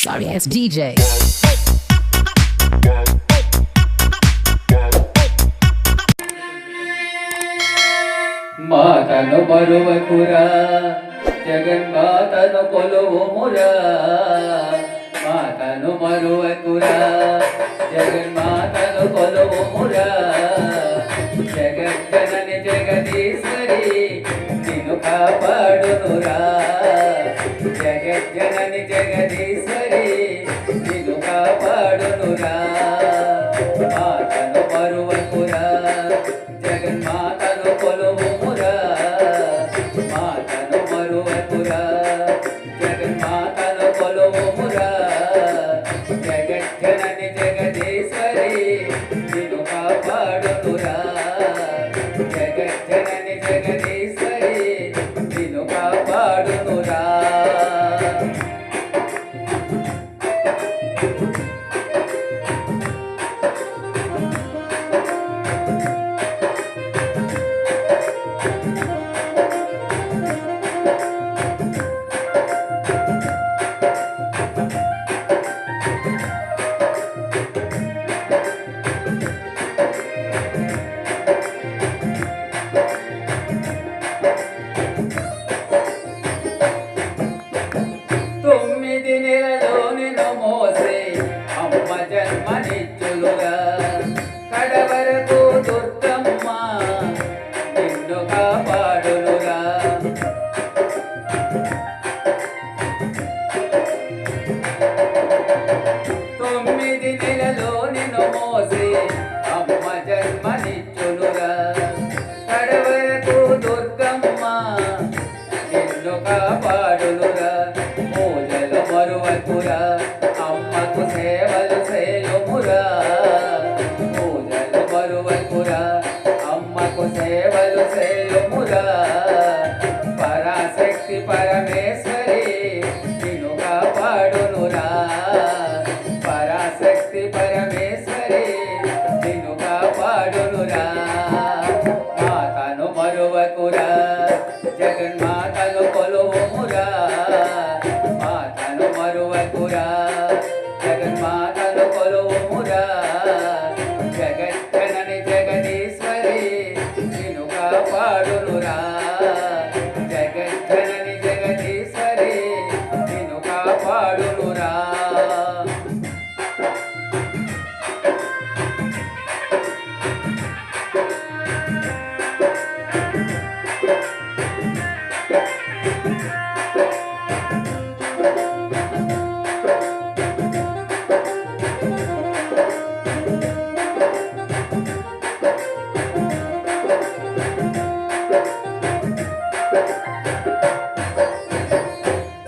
Sorry ass DJ. మాతను మరువకురా జగన్మాతను కొలువుమురా మాతను మరువకురా జగన్మాతను కొలువుమురా జగజ్జనని జగదీశ్వరి నిన్ను కాపాడునురా జగజ్జనని జగదీశ్వరి నిన్ను కాపాడునురా మాతను మరువకురా జగన్మాతను కొలువుమురా మాతను మరువకురా జగన్మాతను కొలువుమురా జగజ్జనని జగదీశ్వరి నిన్ను కాపాడునురా జగజ్జనని జగదీశ్వరి నిన్ను కాపాడునురా తొమ్మిది నెలలో నిన్ను మోసే అమ్మ జన్మనిచ్చులుగా కడవరకు దుర్గమ్మ నిన్ను కాపాడులుగా తొమ్మిది నెలలో నిన్ను మోసే అమ్మ జన్మనిచ్చులుగా కడవరకు దుర్గమ్మ నిన్ను కాపాడులుగా పూజలు మరువకురా అమ్మకు సేవలు చేయుమురా పూజలు మరువకురా అమ్మకు సేవలు చేయుమురా పరాశక్తి పరమేశ్వరి నిన్ను కాపాడునురా పరాశక్తి పరమేశ్వరి నిన్ను కాపాడునురా మాతను మరువకురా జగన్మాతను కొలువుమురా మాతను మరువకురా జగన్మాతను కొలువుమురా జగజ్జనని జగదీశ్వరి నిన్ను కాపాడునురా జగజ్జనని జగదీశ్వరి నిన్ను కాపాడునురా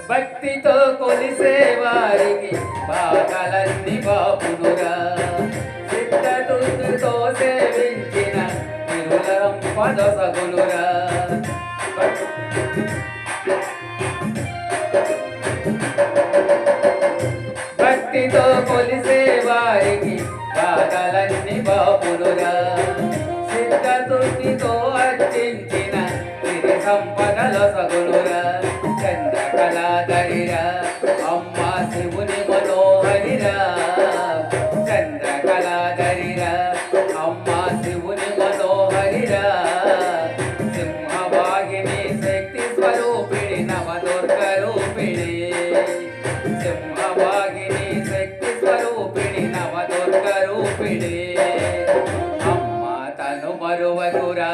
భక్తితో కొలిసే వారికి బాధలన్నీ బాపునురా చిత్తశుద్ధితో సేవించిన తిరులం పదసగునురా భక్తితో కొలిసే వారికి బాధలన్నీ బాపునురా చిత్తశుద్ధితో అర్చించిన తిరి సంపదల సగునురా చంద్రకళాధరిరా అమ్మ శివుని మనోహరిరా చంద్రకళాధరిరా అమ్మ శివుని మనోహరిరా సింహవాహిని శక్తి స్వరూపిణి నవదుర్గ రూపిణి సింహవాహిని శక్తి స్వరూపిణి నవదుర్గ రూపిణి అమ్మ తను మరువకురా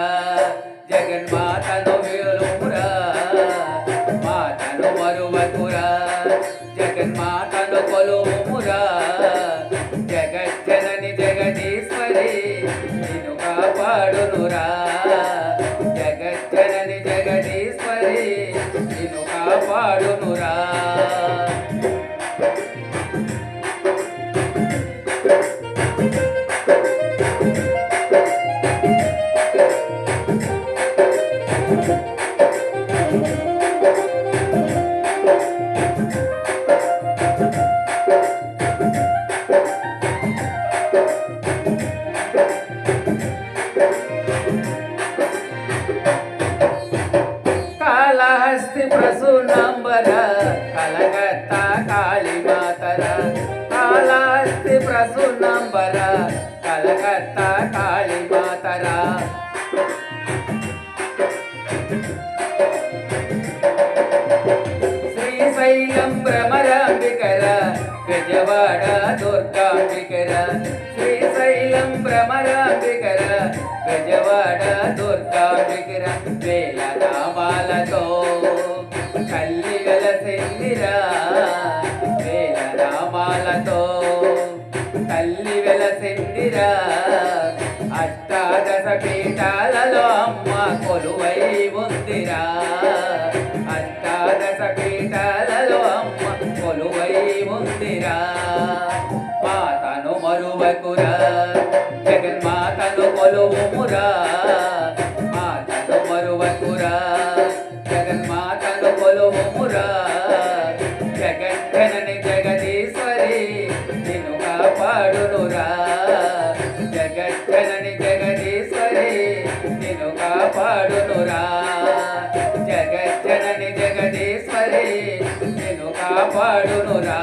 జగన్మాతను వేలుమురా మాతను మరువకురా జగన్మాతను కొలువుమురా జగజ్జనని జగదీశ్వరి నిన్ను కాపాడునురా జగజ్జనని జగదీశ్వరి నిన్ను కాపాడునురా కాళహస్తి ప్రసూనంబర కలగ సునంబర కలకత్తా కాళీ మాతరా శ్రీశైలం భ్రమరాంబికర గజవాడ దుర్గాంబికర శ్రీశైలం భ్రమరాంబికర గజవాడ దుర్గాంబికర వేల నామాలతో కల్లి వెలసిందిరా వేల నామాలతో తల్లి వెలసిందిరా అష్టాదశ పీఠాలలో అమ్మ కొలువై ఉందిరా అష్టాదశ పీఠాలలో అమ్మ కొలువై ఉందిరా మాతను మరువకురా జగన్మాతను కొలువుమురా మాతను మరువకురా జగన్మాతను కొలువుమురా జగజ్జనని జగదీశ్వరి నిన్ను కాపాడునురా జగజ్జనని జగదీశ్వరి నిన్ను కాపాడునురా జగజ్జనని జగదీశ్వరి నిన్ను కాపాడునురా